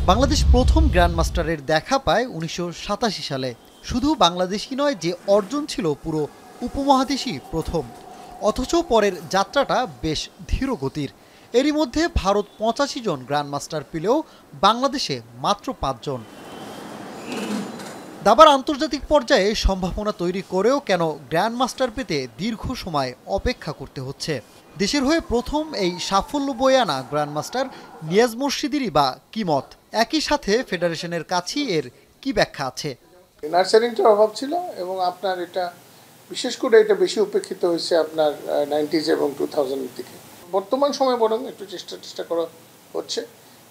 বাংলাদেশ প্রথম গ্র্যান্ডমাস্টারের দেখা পায় ১৯৮৭ সালে। শুধু বাংলাদেশই নয়, যে অর্জন ছিল পুরো উপমহাদেশই প্রথম। অথচ পরের যাত্রাটা বেশ ধীরগতির। এরই মধ্যে ভারত ৮৫ জন গ্র্যান্ডমাস্টার পেলেও বাংলাদেশে মাত্র ৫ জন। দাবার আন্তর্জাতিক পর্যায়ে সম্ভাবনা তৈরি করেও কেন গ্র্যান্ডমাস্টার পেতে দীর্ঘ সময় অপেক্ষা করতে হচ্ছে? দেশের হয়ে প্রথম এই সাফল্য বয়ে আনা গ্র্যান্ডমাস্টার নিয়াজ মুর্শিদেরই বা কি মত? একই সাথে ফেডারেশনের কাছেই এর কি ব্যাখ্যা আছে? নার্সারিংটার অভাব ছিল এবং আপনার এটা বিশেষ করে এটা বেশি উপেক্ষিত হয়েছে আপনার 90s এবং 2000-এর দিকে। বর্তমান সময়ে বরং একটু চেষ্টা করা হচ্ছে,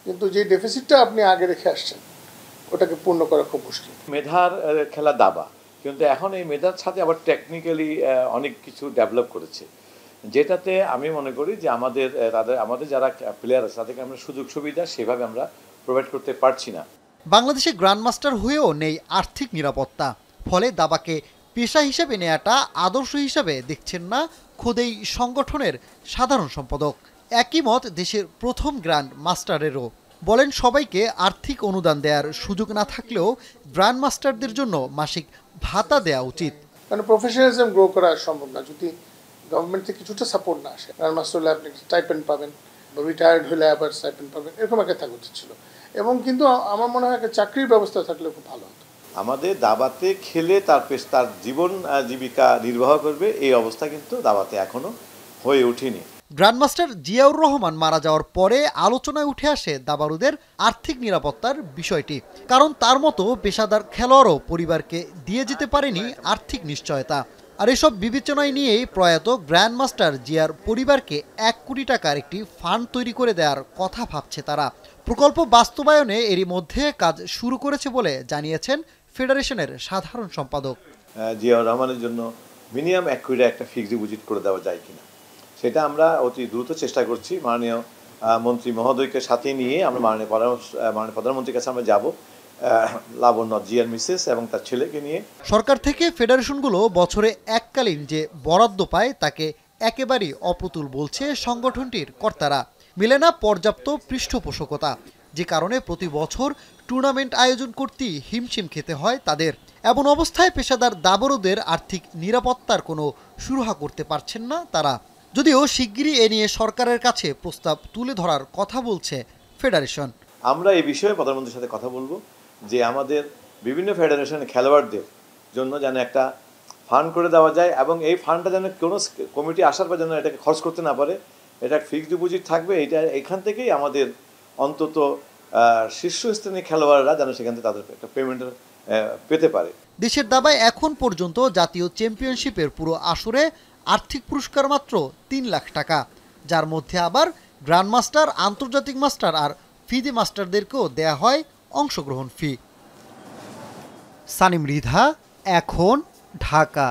কিন্তু যে ডেফিসিটটা আপনি আগে রেখে আসছেন ওটাকে পূর্ণ করা খুব মুশকিল। মেধার খেলা দাবা, কিন্তু এখন এই মেধার সাথে আবার টেকনিক্যালি অনেক কিছু ডেভেলপ করেছে, যেটাতে আমি মনে করি যে আমাদের যারা প্লেয়ার আছে তাদেরকে আমরা সুযোগ সুবিধা সেভাবে আমরা প্রোভাইড করতে পারছি না। বাংলাদেশে গ্র্যান্ডমাস্টার হয়েও নেই আর্থিক নিরাপত্তা। ফলে দাবাকে পেশা হিসেবে নেওয়াটা আদর্শ হিসাবে দেখছেন না খোদ এই সংগঠনের সাধারণ সম্পাদক। একই মত দেশের প্রথম গ্র্যান্ড মাস্টারেরও। বলেন, সবাইকে আর্থিক অনুদান দেওয়ার সুযোগ না থাকলেও গ্র্যান্ড মাস্টারদের জন্য মাসিক ভাতা দেওয়া উচিত। কারণ প্রফেশনালিজম গ্রো করা সম্ভব না যদি গভর্নমেন্ট থেকে কিছুটা সাপোর্ট না আসে। গ্র্যান্ড মাস্টার হলে আপনি স্টাইপেন্ড পাবেন, রিটায়ার্ড হলে আবার স্টাইপেন্ড পাবেন, এরকম একটা থাকা উচিত ছিল। এবং কিন্তু আমার মনে হয় একটা চাকরির ব্যবস্থা থাকলে খুব ভালো হতো। আমাদের দাবাতে খেলে তার জীবন জীবিকা নির্বাহ করবে, এই অবস্থা কিন্তু দাবাতে এখনো হয়ে ওঠেনি। গ্র্যান্ডমাস্টার জিয়াউর রহমান মারা যাওয়ার পরে আলোচনায় উঠে আসে দাবারুদের আর্থিক নিরাপত্তার বিষয়টি। কারণ তার মতো পেশাদার খেলোয়াড়ও পরিবারকে দিয়ে যেতে পারেনি আর্থিক নিশ্চয়তা। আর এসব বিবেচনায় নিয়েই প্রয়াত গ্র্যান্ডমাস্টার জিয়ার পরিবারকে ১ কোটি টাকার একটি ফান্ড তৈরি করে দেওয়ার কথা ভাবছে তারা। প্রকল্প বাস্তবায়নে এরই মধ্যে কাজ শুরু করেছে বলে জানিয়েছেন ফেডারেশনের সাধারণ সম্পাদক। জিয়াউর রহমানের জন্য মিনিমাম ১ কোটি একটা ফিক্সড ডিপোজিট করে দেওয়া যায় কিনা সেটা আমরা অতি দ্রুত চেষ্টা করছি। মাননীয় মন্ত্রী মহোদয়কে সাথে নিয়ে আমরা মাননীয় প্রধানমন্ত্রীর কাছে আমরা যাব, লাবণ্য জিয়ার মিসেস এবং তার ছেলেকে নিয়ে। সরকার থেকে ফেডারেশনগুলো বছরে এককালীন যে বরাদ্দ পায় তাকে একেবারেই অপ্রতুল বলছে সংগঠনটির কর্তারা। মিলে না পর্যাপ্ত পৃষ্ঠপোষকতা, যে কারণে প্রতি বছর টুর্নামেন্ট আয়োজন করতেই হিমশিম খেতে হয় তাদের। এমন অবস্থায় পেশাদার দাবারুদের আর্থিক নিরাপত্তার কোনো সুরাহা করতে পারছেন না তারা। যদিও শিগগিরই এ নিয়ে সরকারের কাছে প্রস্তাব তুলে ধরার কথা বলছে ফেডারেশন। আমরা এই বিষয়ে প্রধানমন্ত্রীর সাথে কথা বলবো যে আমাদের বিভিন্ন ফেডারেশনের খেলোয়াড়দের জন্য যেন একটা ফান্ড করে দেওয়া যায় এবং এই ফান্ডটা যেন কোনো কমিটি আসার পর যেন এটাকে খরচ করতে না পারে, এটা ফিক্সড ডিপোজিট থাকবে। এখান থেকেই আমাদের অন্তত শীর্ষস্থানীয় খেলোয়াড়রা যেন সেখান থেকে তাদের একটা পেমেন্ট পেতে পারে। দেশের দাবায় এখন পর্যন্ত জাতীয় চ্যাম্পিয়নশিপের পুরো আসরে আর্থিক পুরস্কার মাত্র ৩ লাখ টাকা, যার মধ্যে আবার গ্র্যান্ডমাস্টার, আন্তর্জাতিক মাস্টার আর ফিদে মাস্টারদেরকেও দেয়া হয় অংশগ্রহণ ফি। সানিম মৃধা, এখন, ঢাকা।